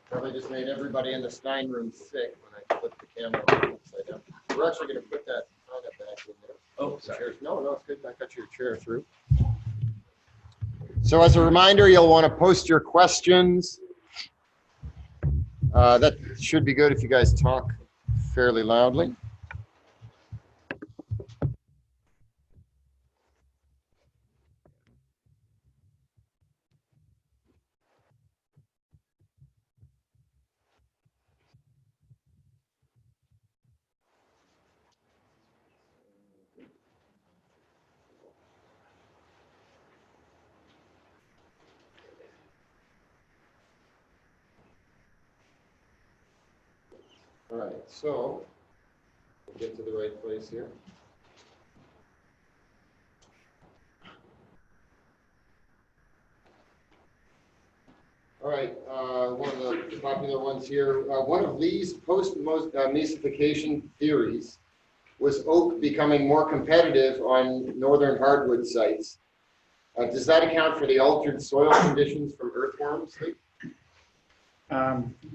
Probably just made everybody in the Stein room sick when I flipped the camera upside down. We're actually going to put that kind of back in there. Oh, sorry. No, it's good. I got your chair through. So as a reminder, you'll want to post your questions. That should be good if you guys talk fairly loudly. All right, so we'll get to the right place here. All right, one of the popular ones here. One of Lee's post-Mystification theories was oak becoming more competitive on northern hardwood sites. Does that account for the altered soil conditions from earthworms?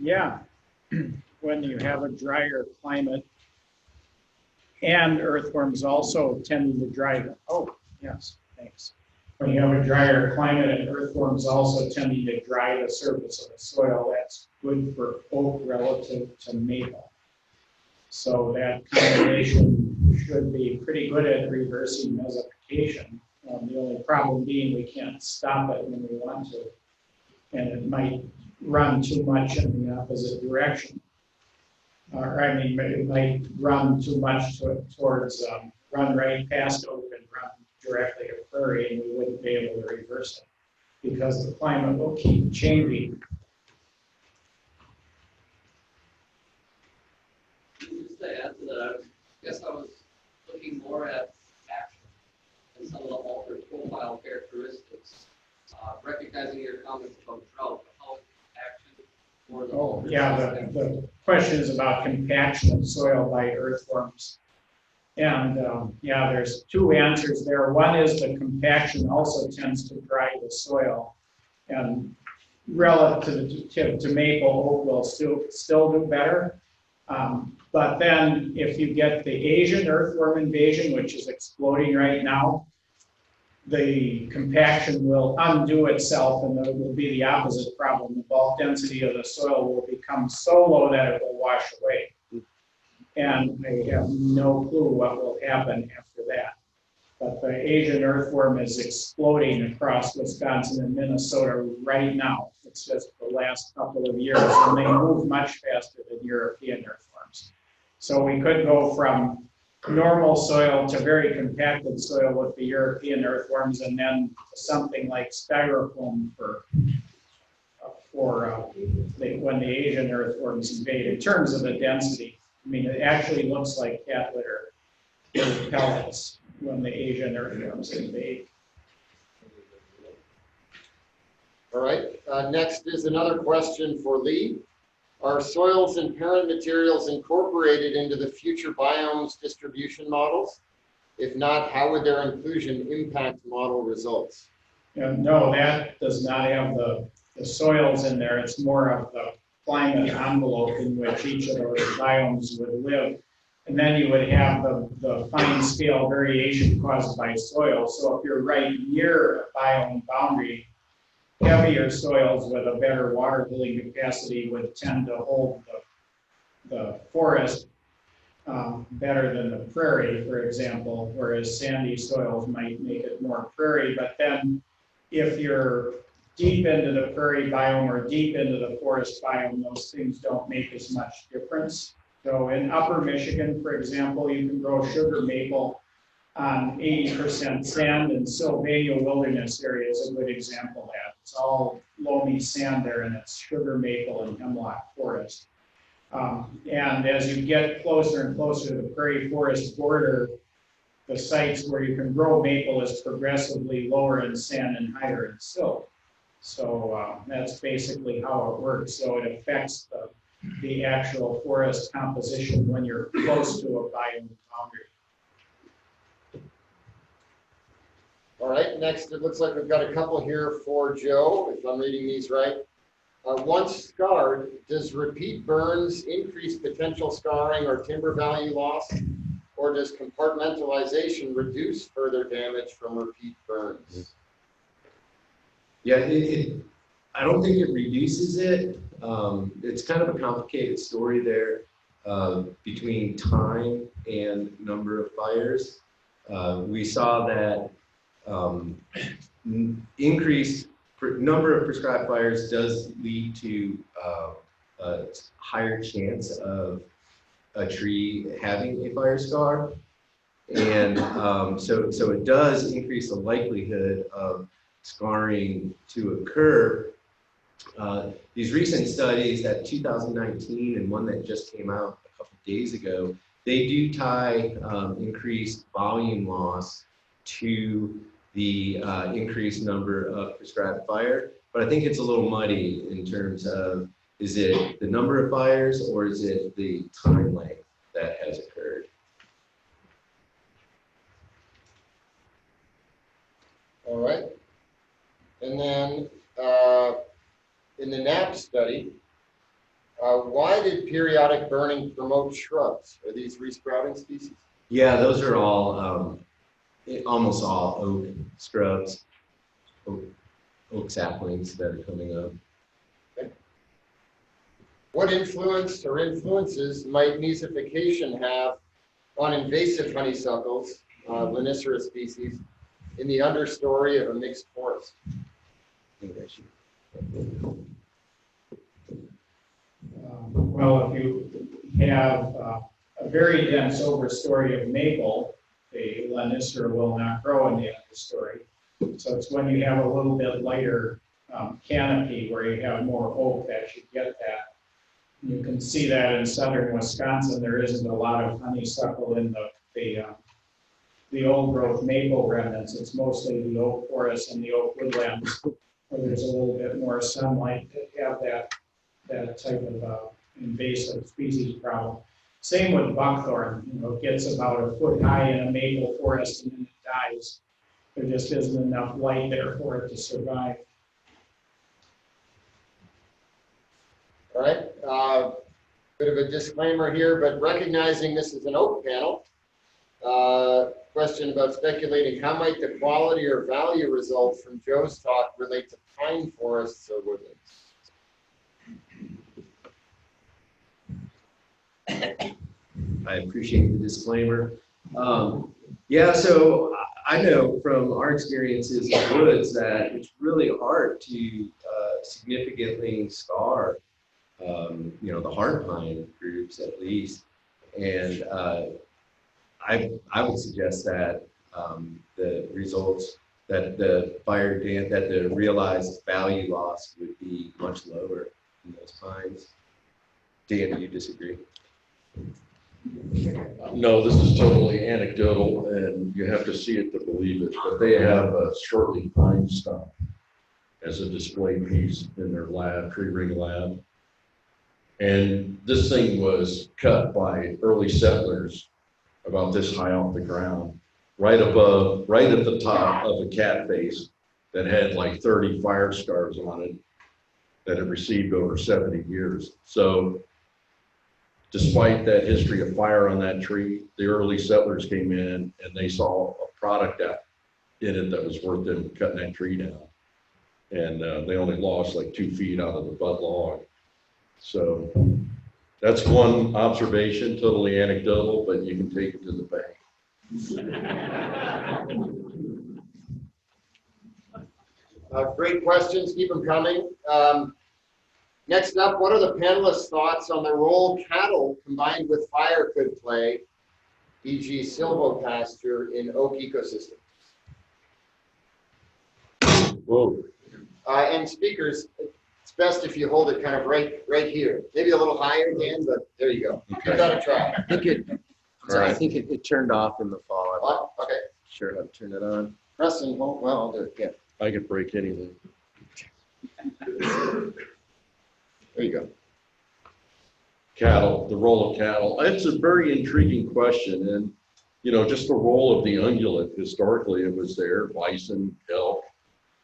Yeah, when you have a drier climate, and earthworms also tend to dry. Oh, yes, thanks. When you have a drier climate and earthworms also tending to dry the surface of the soil, that's good for oak relative to maple. So that combination should be pretty good at reversing mesification. The only problem being we can't stop it when we want to, and it might run too much in the opposite direction. Or I mean, it might run too much towards run right past oak and run directly to prairie, and we wouldn't be able to reverse it because the climate will keep changing. Just to add to that, I guess I was looking more at action and some of the altered profile characteristics. Recognizing your comments about drought, how action or the The question is about compaction of soil by earthworms. And yeah, there's two answers there. One is the compaction also tends to dry the soil. And relative to maple, oak will still do better. But then if you get the Asian earthworm invasion, which is exploding right now, the compaction will undo itself and it will be the opposite problem. The bulk density of the soil will become so low that it will wash away. And I have no clue what will happen after that. But the Asian earthworm is exploding across Wisconsin and Minnesota right now. It's just the last couple of years, and they move much faster than European earthworms. So we could go from normal soil to very compacted soil with the European earthworms, and then something like styrofoam when the Asian earthworms invade. In terms of the density, I mean, it actually looks like cat litter or pellets when the Asian earthworms invade. All right, next is another question for Lee. Are soils and parent materials incorporated into the future biomes distribution models? If not, how would their inclusion impact model results? No, that does not have the soils in there. It's more of the climate envelope in which each of those biomes would live. And then you would have the fine scale variation caused by soil. So if you're right near a biome boundary, heavier soils with a better water holding capacity would tend to hold the forest better than the prairie, for example, whereas sandy soils might make it more prairie. But then if you're deep into the prairie biome or deep into the forest biome, those things don't make as much difference. So in upper Michigan, for example, you can grow sugar maple on 80% sand, and Sylvania Wilderness area is a good example of that. It's all loamy sand there, and it's sugar maple and hemlock forest. And as you get closer and closer to the prairie forest border, the sites where you can grow maple is progressively lower in sand and higher in silt. So that's basically how it works. So it affects the actual forest composition when you're close to a biome boundary. All right, next it looks like we've got a couple here for Joe, if I'm reading these right. Once scarred, does repeat burns increase potential scarring or timber value loss? Or does compartmentalization reduce further damage from repeat burns? Yeah, I don't think it reduces it. It's kind of a complicated story there between time and number of fires. We saw that increased number of prescribed fires does lead to a higher chance of a tree having a fire scar. And so it does increase the likelihood of scarring to occur. These recent studies, that 2019 and one that just came out a couple of days ago, they do tie increased volume loss to the increased number of prescribed fire. But I think it's a little muddy in terms of, is it the number of fires or is it the time length that has occurred? All right. And then in the NAP study, why did periodic burning promote shrubs? Are these resprouting species? Yeah, those are all, almost all oak scrubs, oak saplings that are coming up. Okay. What influence or influences might Mystification have on invasive honeysuckles, Linicera species, in the understory of a mixed forest? Well, if you have a very dense overstory of maple, the Linicera will not grow in the understory. So it's when you have a little bit lighter canopy where you have more oak that you get that. You can see that in southern Wisconsin, there isn't a lot of honeysuckle in the old growth maple remnants. It's mostly the oak forests and the oak woodlands where there's a little bit more sunlight to have that type of invasive species problem. Same with buckthorn. It gets about a foot high in a maple forest and then it dies. There just isn't enough light there for it to survive. All right, bit of a disclaimer here, but recognizing this is an oak panel, question about speculating, how might the quality or value results from Joe's talk relate to pine forests or woodlands? I appreciate the disclaimer. Yeah, so I know from our experiences in woods that it's really hard to significantly scar, the hard pine groups at least. And I would suggest that the results that the realized value loss would be much lower in those pines. Dan, do you disagree? No, this is totally anecdotal, and you have to see it to believe it. But they have a shortleaf pine stump as a display piece in their lab, tree ring lab. And this thing was cut by early settlers about this high off the ground, right at the top of a cat face that had like 30 fire scars on it that had received over 70 years. So despite that history of fire on that tree, the early settlers came in and they saw a product in it that was worth them cutting that tree down. And they only lost like 2 feet out of the butt log. So that's one observation, totally anecdotal, but you can take it to the bank. Great questions, keep them coming. Next up, what are the panelists' thoughts on the role cattle combined with fire could play, e.g. silvopasture, in oak ecosystems? Whoa. And speakers, it's best if you hold it kind of right here. Maybe a little higher, Dan, but there you go. Give that a try. I think it turned off in the fall. What? Okay. Sure how to turn it on. Press and hold. Well, I'll do it again. I could break anything. There you go. Cattle, the role of cattle. It's a very intriguing question. And, just the role of the ungulate. Historically, it was there, bison, elk,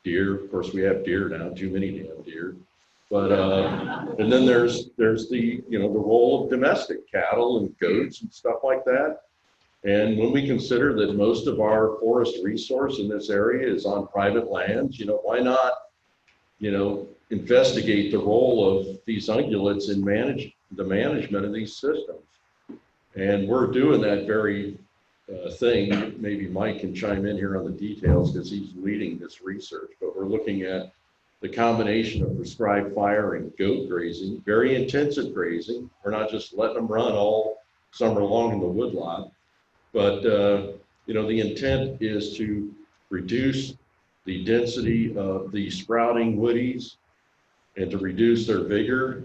deer. Of course, we have deer now, too many damn deer. But, and then there's the, the role of domestic cattle and goats and stuff like that. And when we consider that most of our forest resource in this area is on private lands, why not, investigate the role of these ungulates in the management of these systems. And we're doing that very thing. Maybe Mike can chime in here on the details because he's leading this research, but we're looking at the combination of prescribed fire and goat grazing, very intensive grazing. We're not just letting them run all summer long in the woodlot, but the intent is to reduce the density of the sprouting woodies and to reduce their vigor,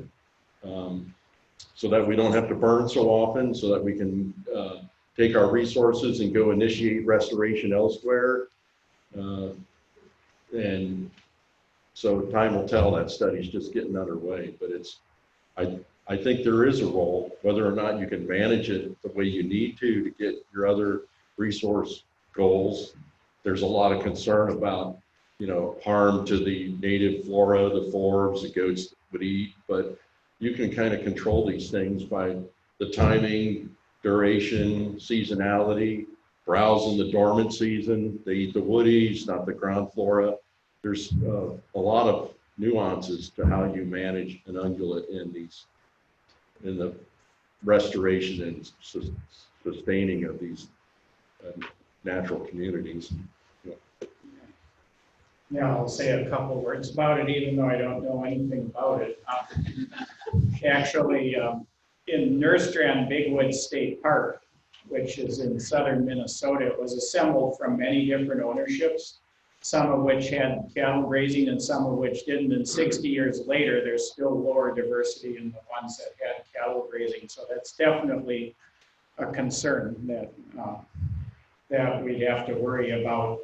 so that we don't have to burn so often, so that we can take our resources and go initiate restoration elsewhere. And so time will tell. That study's just getting underway, but I think there is a role, whether or not you can manage it the way you need to get your other resource goals. There's a lot of concern about, harm to the native flora, the forbs, the goats would eat, but you can kind of control these things by the timing, duration, seasonality, browse in the dormant season. They eat the woodies, not the ground flora. There's a lot of nuances to how you manage an ungulate in the restoration and sustaining of these natural communities. Yeah, I'll say a couple words about it, even though I don't know anything about it. Actually, in Nerstrand Bigwood State Park, which is in southern Minnesota, it was assembled from many different ownerships, some of which had cattle grazing and some of which didn't. And 60 years later, there's still lower diversity in the ones that had cattle grazing. So that's definitely a concern that we'd have to worry about.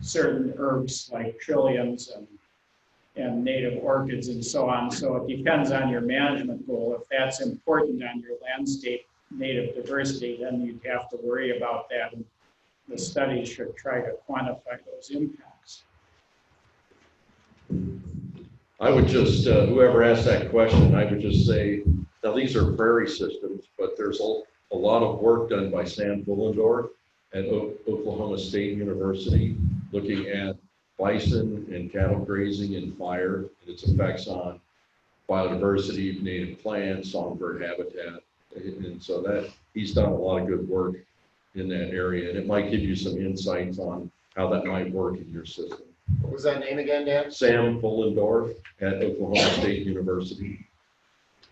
Certain herbs like trilliums and native orchids and so on. So it depends on your management goal. If that's important on your landscape native diversity, then you'd have to worry about that. And the study should try to quantify those impacts. I would just, whoever asked that question, I would just say, now these are prairie systems, but there's a lot of work done by Sam Bullendorf at Oklahoma State University, looking at bison and cattle grazing and fire and its effects on biodiversity, native plants, songbird habitat. And so that he's done a lot of good work in that area, and it might give you some insights on how that might work in your system. What was that name again, Dan? Sam Bullendorf at Oklahoma State University.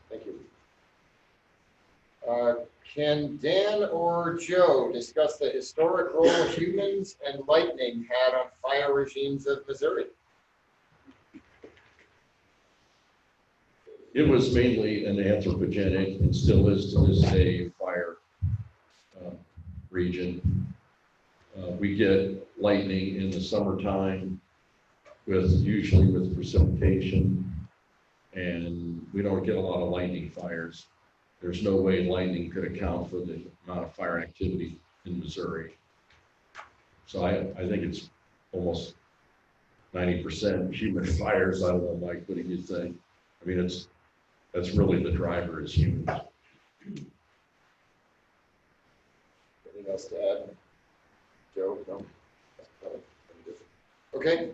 Thank you. Can Dan or Joe discuss the historic role humans and lightning had on fire regimes of Missouri? It was mainly an anthropogenic and still is to this day fire region. We get lightning in the summertime usually with precipitation, and we don't get a lot of lightning fires. There's no way lightning could account for the amount of fire activity in Missouri. So I think it's almost 90% human fires. I don't know, Mike, what do you think? I mean, that's really the driver is humans. Anything else to add? Joe? No? Okay.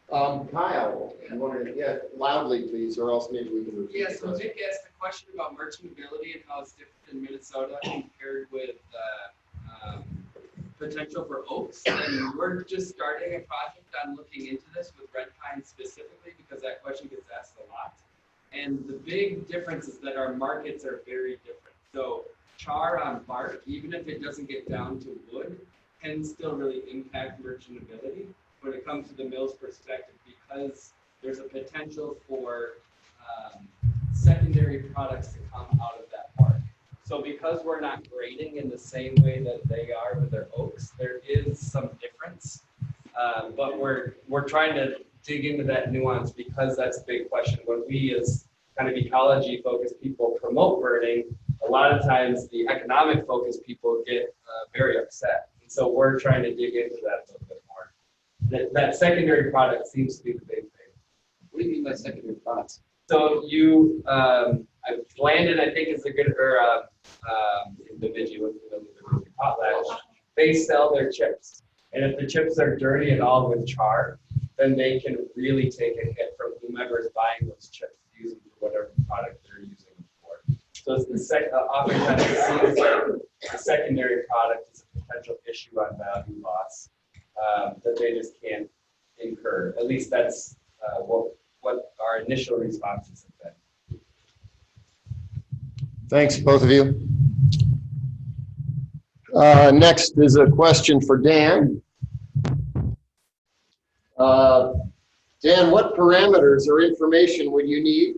Kyle, you want to, loudly, please, or else maybe we can repeat. Yeah, so Vic asked the question about merchantability and how it's different in Minnesota compared with potential for oaks. And we're just starting a project on looking into this with red pine specifically because that question gets asked a lot. And the big difference is that our markets are very different. So char on bark, even if it doesn't get down to wood, can still really impact merchantability when it comes to the mill's perspective, because there's a potential for secondary products to come out of that bark. So because we're not grading in the same way that they are with their oaks, there is some difference. But we're trying to dig into that nuance because that's the big question. When we as kind of ecology focused people promote burning, a lot of times the economic focused people get very upset. And so we're trying to dig into that a little bit more. That secondary product seems to be the big thing. What do you mean by secondary products? So you, Landon, I think is a good, or individual, potlatch, they sell their chips. And if the chips are dirty at all with char, then they can really take a hit from whomever is buying those chips, using for whatever product they're using them for. So it's the oftentimes it seems like the secondary product is a potential issue on value loss that they just can't incur. At least that's what our initial responses have been. Thanks, both of you. Next is a question for Dan. Dan, what parameters or information would you need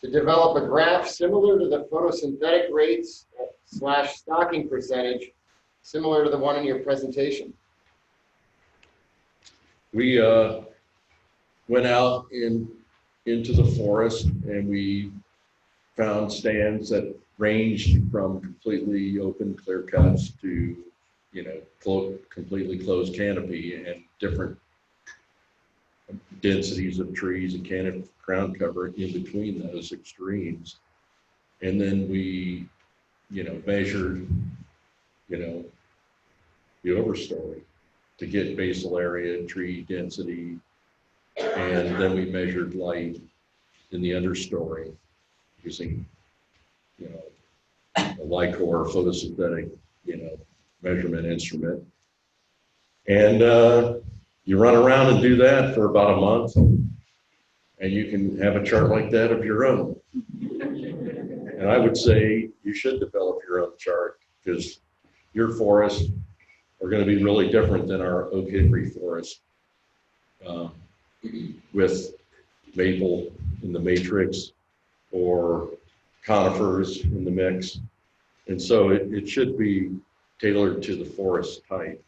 to develop a graph similar to the photosynthetic rates / stocking percentage, similar to the one in your presentation? We went out into the forest and we found stands that ranged from completely open clear cuts to, completely closed canopy and different densities of trees and ground cover in between those extremes. And then we, measured, the overstory to get basal area, tree density, and then we measured light in the understory using, a Lycor photosynthetic, measurement instrument. And you run around and do that for about a month, and you can have a chart like that of your own. And I would say you should develop your own chart, because your forests are going to be really different than our oak hickory forest, with maple in the matrix or conifers in the mix. And so it should be tailored to the forest type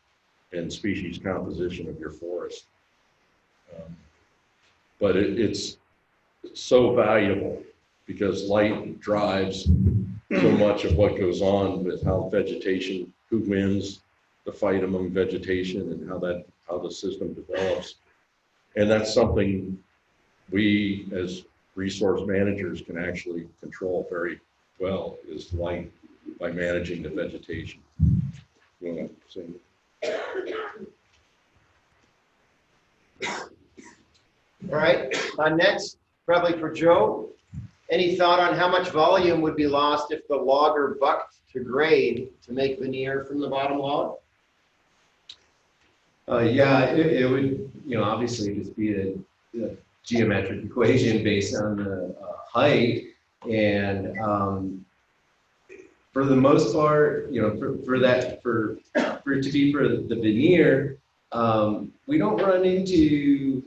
and species composition of your forest. But it's so valuable because light drives so much of what goes on with how vegetation, who wins the fight among vegetation and how the system develops. And that's something we as resource managers can actually control very well, is light, by managing the vegetation. You want to say? All right, next, probably for Joe. Any thought on how much volume would be lost if the logger bucked to grade to make veneer from the bottom log? Yeah, it would, obviously just be a geometric equation based on the height. And for the most part, for it to be for the veneer, we don't run into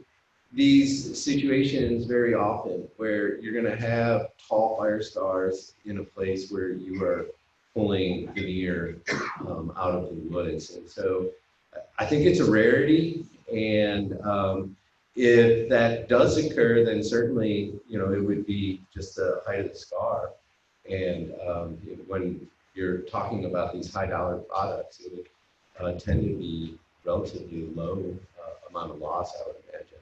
these situations very often where you're going to have tall fire scars in a place where you are pulling veneer out of the woods. And so I think it's a rarity. And if that does occur, then certainly, it would be just the height of the scar. And when you're talking about these high dollar products, it would tend to be relatively low amount of loss, I would imagine.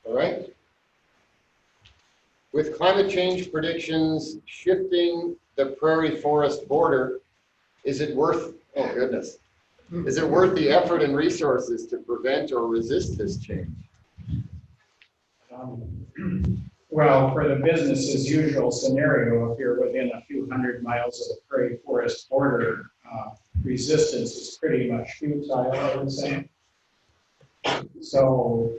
All right. With climate change predictions shifting the prairie forest border, is it worth the effort and resources to prevent or resist this change? Well, for the business as usual scenario, if you're within a few hundred miles of the prairie forest border, resistance is pretty much futile, I would say. So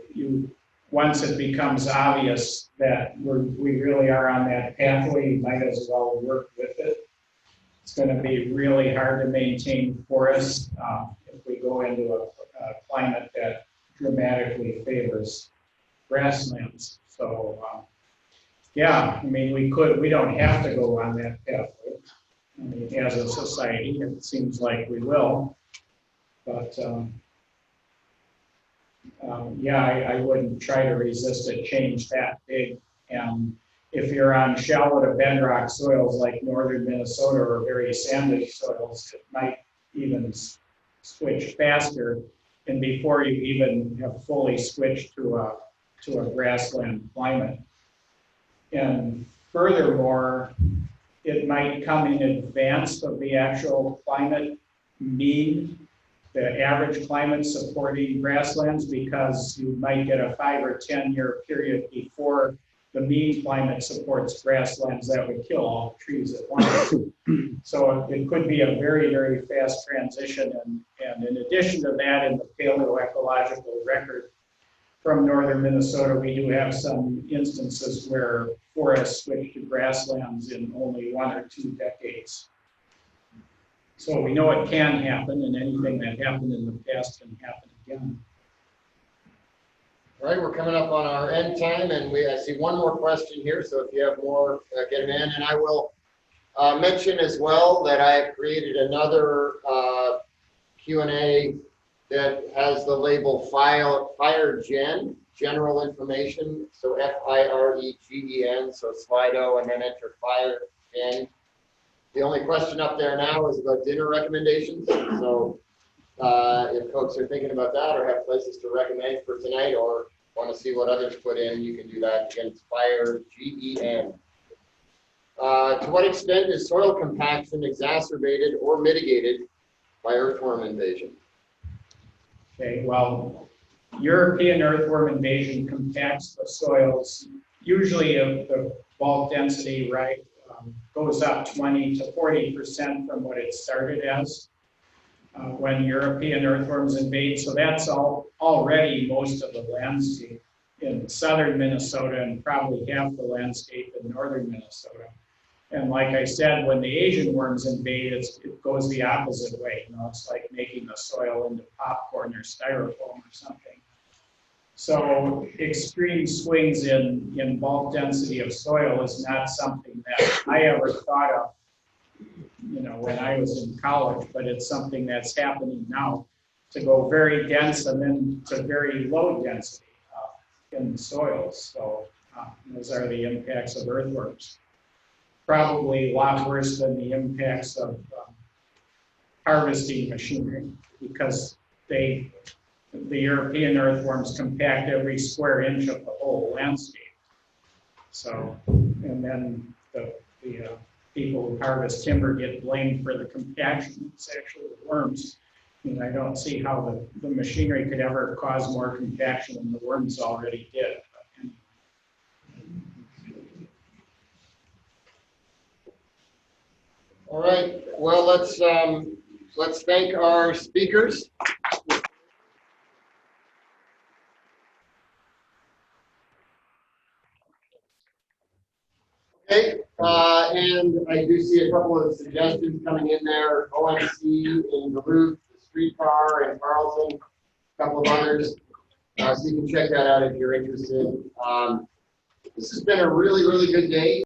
once it becomes obvious that we really are on that pathway, you might as well work with it. It's going to be really hard to maintain forests if we go into a climate that dramatically favors grasslands. So, yeah, I mean, we don't have to go on that pathway. I mean, as a society, it seems like we will. But, yeah, I wouldn't try to resist a change that big. And if you're on shallow to bedrock soils like northern Minnesota or very sandy soils, it might even switch faster and before you even have fully switched to a grassland climate. And furthermore, it might come in advance of the actual climate mean, the average climate supporting grasslands, because you might get a 5 or 10 year period before the mean climate supports grasslands that would kill all the trees at once. So it could be a very, very fast transition. And in addition to that, in the paleoecological record from northern Minnesota, we do have some instances where forests switch to grasslands in only 1 or 2 decades. So we know it can happen, and anything that happened in the past can happen again. All right, we're coming up on our end time, and I see one more question here, so if you have more, get them in. And I will mention as well that I have created another Q&A that has the label Firegem, general information, so F-I-R-E-G-E-N, so Slido, and then enter Firegem. The only question up there now is about dinner recommendations. So if folks are thinking about that or have places to recommend for tonight or want to see what others put in, you can do that. Again, it's Firegem. To what extent is soil compaction exacerbated or mitigated by earthworm invasion? Okay, well, European earthworm invasion compacts the soils. Usually if the bulk density, right, goes up 20 to 40% from what it started as when European earthworms invade. So that's already most of the landscape in southern Minnesota and probably half the landscape in northern Minnesota. And like I said, when the Asian worms invade, it goes the opposite way. You know, it's like making the soil into popcorn or styrofoam or something. So extreme swings in bulk density of soil is not something that I ever thought of, you know, when I was in college, but it's something that's happening now, to go very dense and then to very low density in the soils. So those are the impacts of earthworms. Probably a lot worse than the impacts of harvesting machinery, because the European earthworms compact every square inch of the whole landscape. So, and then the people who harvest timber get blamed for the compaction. It's actually the worms. And I don't see how the machinery could ever cause more compaction than the worms already did. All right, well, let's thank our speakers. Okay, and I do see a couple of suggestions coming in there. OMC in Duluth, the streetcar in Carlson, a couple of others. So you can check that out if you're interested. This has been a really, really good day.